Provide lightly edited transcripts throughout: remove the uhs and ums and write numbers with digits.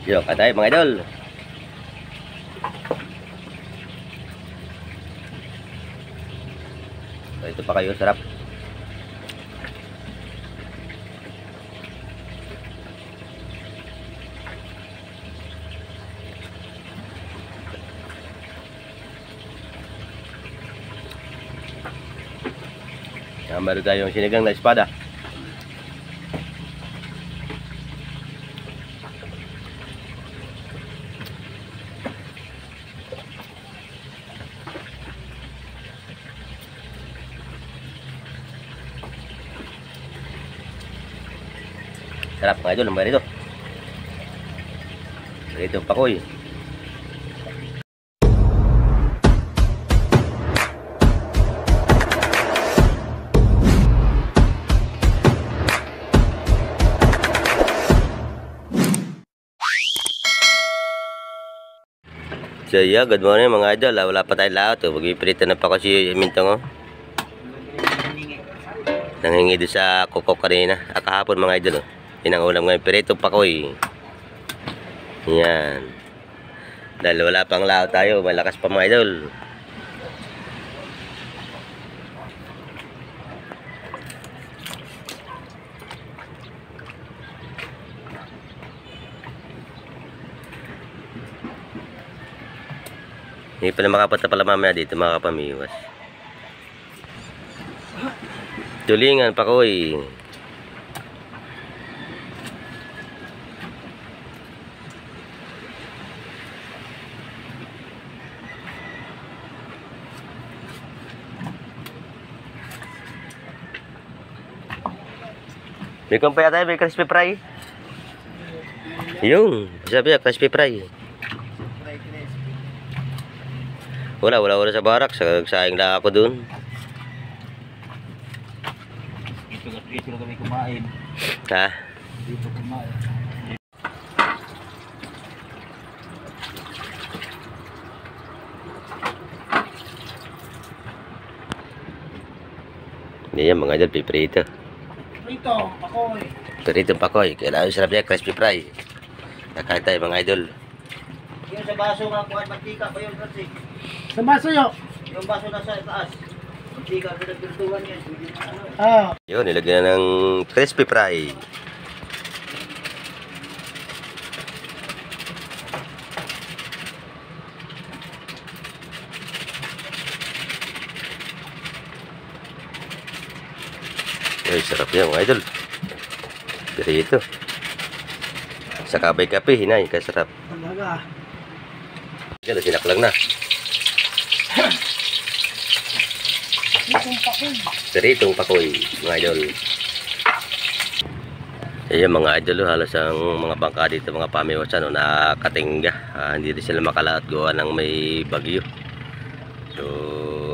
Yo, katay mga idol. So, ito pa kayo, sarap. Meron tayong sinigang na espada. Sarap mga idol, ang mga rito. Rito pakoy. So yeah, good morning mga idol. Wala pa tayong laot. Magpipilitan na pa ko si Mintong. Nangingi doon sa kukok kanina. Kahapon mga idol. Yan ang ulam ngayon. Pirito pakoy. Yan. Dahil wala pang laot tayo. Malakas pa mga idol. Hindi pala makapunta pala mamaya dito mga kapamiwas. Tulingan pakoy. May kumpaya tayo, may crispy fry. Yung, sabi ya, crispy fry. Wala sa barak, sayang lang ako dun. Dito na kami kumain. Ha? Dito kumain. Hindi yan mga idol, piprito. Prito, pakoy. Pirito pakoy, kailangan sarap niya, crispy fry. Nakain tayo mga idol. Yung sa baso nga kuhan, mantika pa yun, Francis. Sa baso yun? Yung baso nasa taas. Mantika, pinagpintuhan yan. Yun, nilagyan na ng crispy fry. Ay, sarap yan mga idol. Pirito. Sa kabay kape, hinay, kasarap. Talaga. Yan, sinaklang na. Itong pakoy. Piritong pakoy, mga idol. Ayan mga idol, halos ang mga bangka dito, mga pamiwasan, nakatingga. Hindi rin sila makalaot gawa ng may bagyo. So,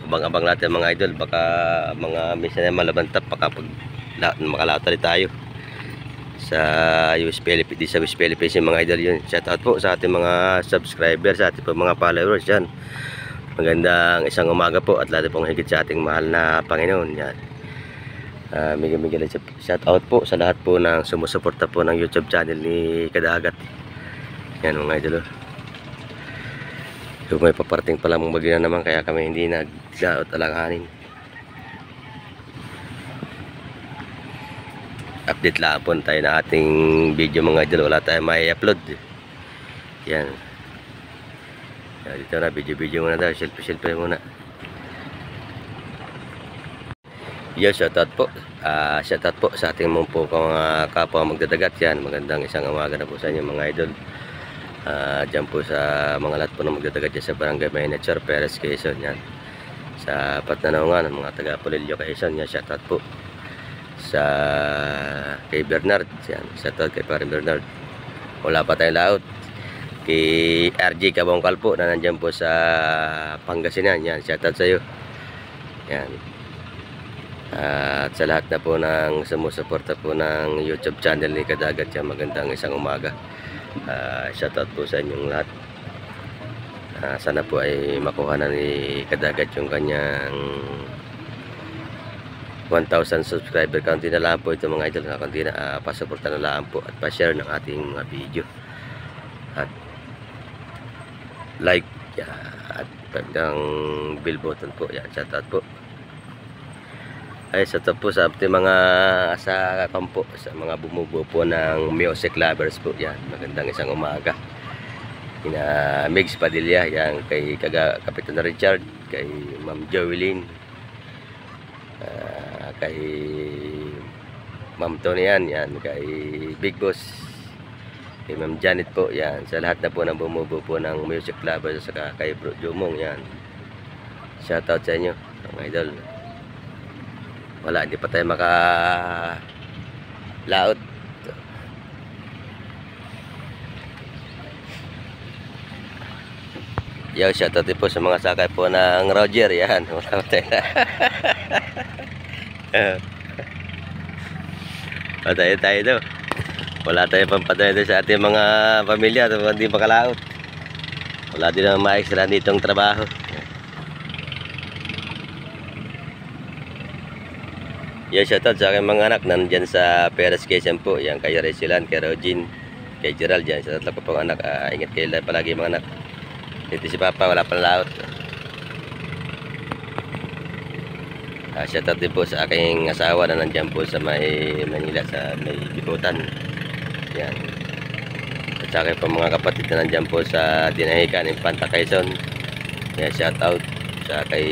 abang-abang natin mga idol, baka mga minsan na malabantap, baka pag makalaot rin tayo sa US Philippines, sa US Philippines yung mga idol yun. Shout out po sa ating mga subscribers, sa ating po mga followers yan. Magandang isang umaga po at lalo pong higit sa ating mahal na Panginoon yan. Migil shout out po sa lahat po ng sumusuporta po ng YouTube channel ni Kadagat. Yan mga idol. So may paparating pala mong bagyo na naman, kaya kami hindi naglaot alanganin. Update lang po tayo na ating video mga idol. Wala tayong may upload. Yan. Dito na, video muna tayo. Selfie muna. Yo, shoutout po. Shoutout po sa ating mga mga kapwa magdadagat yan. Magandang isang umaga na po sa inyo mga idol. Diyan po sa mga lahat po na magdadagat dyan sa Barangay Maynature, Perez, Quezon yan. Sa Patnanaungan ng mga taga Polillo, Quezon yan. Shoutout po sa kay Bernard yan. Shoutout kay Paring Bernard. Wala pa tayong laot. Kay RJ Kabongkal po na nandyan po sa Pangasinan yan. Shoutout sa iyo yan. At sa lahat na po ng sumusuporta po ng YouTube channel ni Kadagat yan, magandang isang umaga. Shoutout po sa inyong lahat. Sana po ay makuha na ni Kadagat yung kanyang 1,000 subscriber. Kaunti na lang po ito mga idol. Kaunti na, pasuporta na lang po at pa-share ng ating mga video. at like at ng bell button po. Yan, shoutout po. Ay, shoutout po sa ating mga sa kampo, sa mga bumubuo po ng music lovers po. Yan, magandang isang umaga. Kina Migs Padilla, yan, kay Kapitan Richard, kay Ma'am Joeline, kay Ma'am Tony, yan, kay Big Boss, kay Ma'am Janet po, yan, sa lahat na po ng bumubuo po ng music lovers, saka kay Bro Jumong, yan. Shoutout sa inyo, mga idol. Wala, hindi pa tayo laot. Yo, shoutout din po sa mga sakay po ng Roger. Yan, wala tayo na. Patay daw. Wala tayo pampadala sa ating mga pamilya at hindi makalaot. Wala din naman ma-extra ditong trabaho. Yo, shoutout sa aking mga anak nandyan sa Perez Quezon po. Yan, kay Resilan, kay Rogin, kay Gerald. Yan, shoutout lang po pang anak. Ingat kayo palagi mga anak. Dito si Papa, wala pang laot. Shoutout din po sa aking asawa na nandyan po sa may Manila, sa may Bibutan. Yan. At sa aking po mga kapatid na nandyan po sa Dinahican, Infanta, Quezon. Yan, shoutout sa kay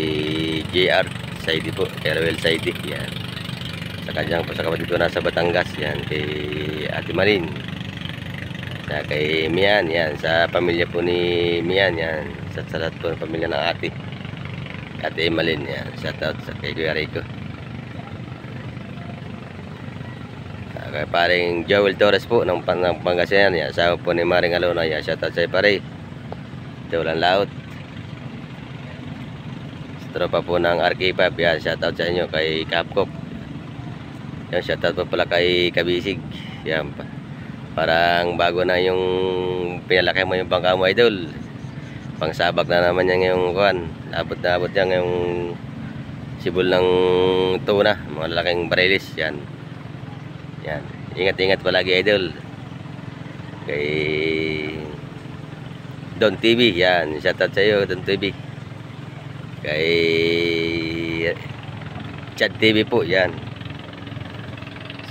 JR Saidi po, kay Roel Saidi. Yan. Sa kanyang po sa kapatid ko nasa Batangas. Yan, kay Ate Marin. Sa kay Mian, yan, sa pamilya po ni Mian, yan, sa lahat po ng pamilya ng Ate Emalyn, yan, shoutout sa kay Kuya Rico. Kay paring Joel Torres po ng Pangasinan, yan, asawa po ni Maring Alona, yan, shoutout sa pare. Ito walang laot. Sa tropa po ng RK5, yan, shoutout sa inyo kay Kapkop. Yan, shoutout po pala kay Kabisig, yan pa. Parang bago na yung pinalaki mo yung bangka mo, idol. Pangsabak na naman yan yung kuhan. Abot yan yung sibol ng tuna, mga lalaking barilis. Yan. Yan. Ingat-ingat palagi, idol. Kay Don TV. Yan. Shoutout sa iyo, Don TV. Kay Chad TV po. Yan.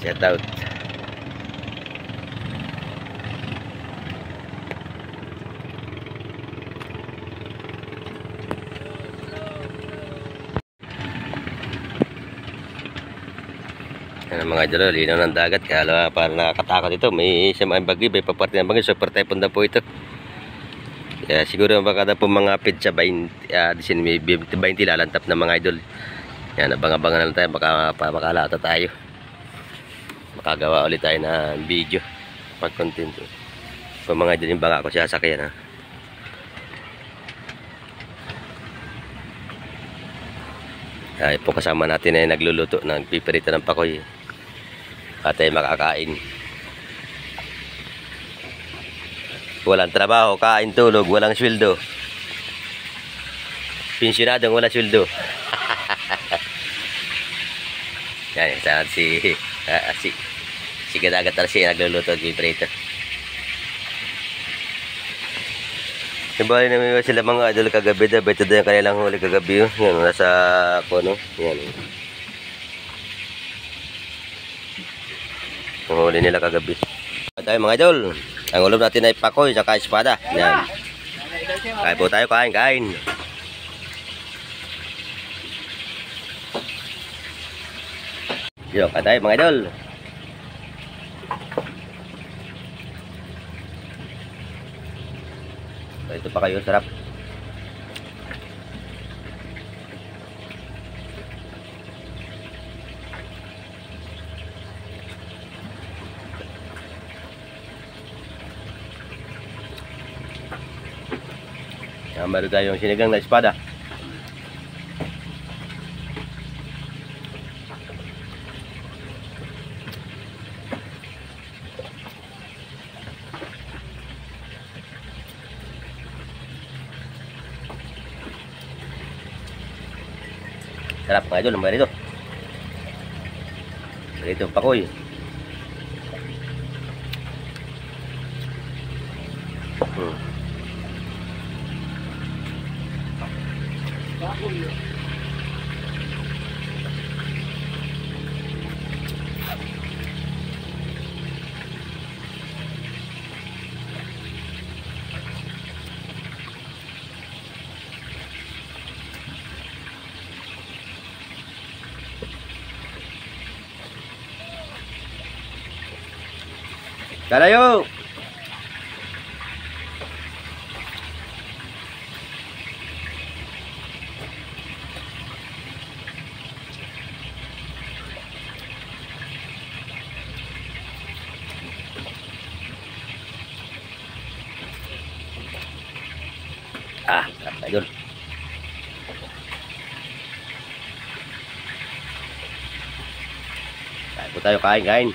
Shoutout. Yan mga idol, linaw ng dagat, kaya para nakakatakot ito. May isang bagyo, may paparte ng bagyo, super typhoon na po ito. Kaya siguro baka na po mga pit sa 20, may 20 lalantap na mga idol. Yan, abang-abangan na lang tayo, baka makalata tayo. Makagawa ulit tayo ng video pag content. Kung mga idol yung baka ko siya sakyan, ha. Ay po kasama natin ay nagluluto, nagpipirita ng pakoy. At ay makakain. Walang trabaho, kain, tulog, walang sweldo. Pensyonadong walang sweldo. Yan, si Gadagat Tarsi nagluluto at pipirita. Nabali namin sila mga idol kagabi, ito din yung kanilang huli kagabi. Yan, nasa kono. Yan. Ang huli nila kagabi. Tayo mga idol, ang ulam natin ay pakoy saka espada. Yan. Kain po tayo, kain. Yo, kain tayo mga idol. Ito pa kayo, sarap. Meron tayong sinigang na espada. Sarap mga idol, ang ganito. Ganito ang pakoy. Hmm. Kalayo! Ah, sarap idol. Kain po tayo, kain.